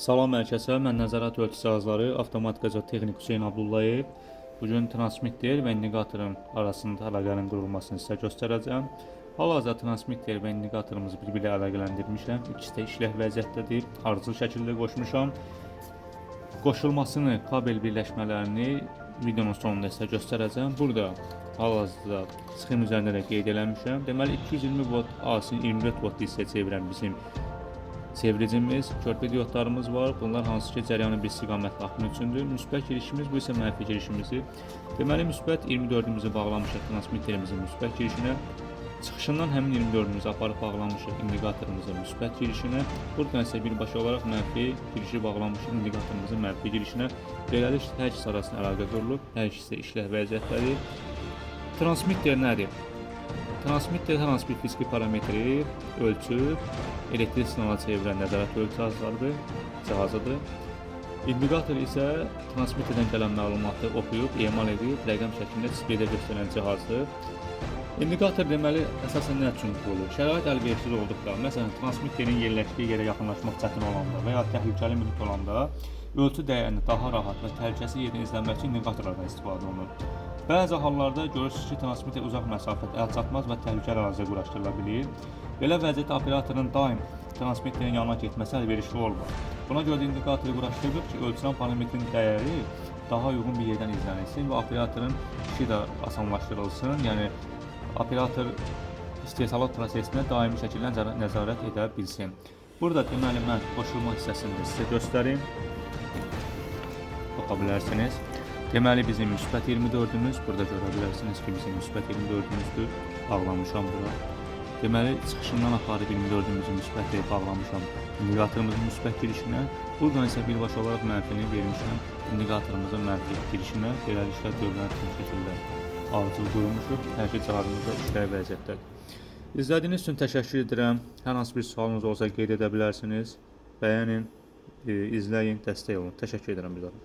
Salam hər kəsə, mən nəzarət ölçü cihazları avtomatikacı texnik Hüseyn Abdullayev. Bugün transmitter və indikatorun arasında əlaqənin qurulmasını sizə göstərəcəm. Hal-hazırda transmitter və indikatorumuzu bir-biri əlaqələndirmişəm. İkisi də işlək vəziyyətdədir. Ardıcıl şəkildə qoşmuşam. Qoşulmasını, kabel birləşmələrini videonun sonunda sizə göstərəcəm. Burada hal-hazırda sxem üzərində də qeyd eləmişəm. Deməli 220 volt AC-ni 24 volt hissəyə çevirən bizim çevricimiz, körpə diodlarımız var. Bunlar hansı ki cəryanın bir istiqamətli axını üçündür. Müsbət girişimiz, bu isə mənfi girişimizi. Deməli müsbət 24-ümüzü bağlamışıq transmitterimizin müsbət girişinə. Çıxışından həmin 24-ümüzü aparıb bağlamışıq indikatorumuzun müsbət girişinə. Buradan isə birbaşa olaraq mənfi girişi bağlamışıq indikatorumuzun mənfi girişinə. Beləliklə hər ikisi arasında əlaqə qurulub, hər ikisi də işlək vəziyyətdədir. Transmitter nədir? Transmitter hər hansı bir fiziki parametri ölçüb elektrik siqnala çevirən nəzarət ölçü cihazıdır. İndikator isə transmitterdən gələn məlumatı oxuyub, emal edib, rəqəm şəklində displeydə göstərən cihazdır. İndikator deməli əsasən nə üçün qurulur? Şərait əlverişsiz olduqda, məsələn transmitterin yerləşdiyi yerə yaxınlaşmaq çətin olanda və ya təhlükəli mühit olanda ölçü dəyərini daha rahat və təhlükəsiz yerdən izləmək üçün indikatorlardan istifadə olunur. Bəzi hallarda görürsünüz ki, transmitter uzaq məsafədə əlçatmaz və təhlükəli əraziyə quraşdırıla bilir. Belə vəziyyətdə operatorun daim transmitterin yanına getməsi əlverişli olmur. Buna görə də indikatoru quraşdırılır ki, ölçülən parametrin dəyəri daha uyğun bir yerdən izlənilsin və operatorun işi də asanlaşdırılsın. Yəni operator istehsalat prosesinə daimi şəkildə nəzarət edə bilsin. Burada deməli mən qoşulma hissəsini sizə göstərim. Baxa bilərsiniz. Deməli bizim müsbət 24-ümüz, burada görə bilərsiniz ki, bizim müsbət 24-ümüzdür, bağlamışam bura. Deməli çıxışından aparıb 24-ümüzü müsbət bağlamışam indikatorumuzun müsbət girişinə. Buradan isə birbaşa olaraq mənfini vermişəm indikatorumuzun mənfi girişinə. Beləliklə dövlən şəkildə ardıcıl qoymuşuq. Hər şey cihazımızda işlək vəziyyətdədir. İzlədiyiniz üçün təşəkkür edirəm. Hər hansı bir sualınız olsa qeyd edə bilərsiniz. Bəyənin, izləyin, dəstək olun. Təşəkkür edirəm bizə.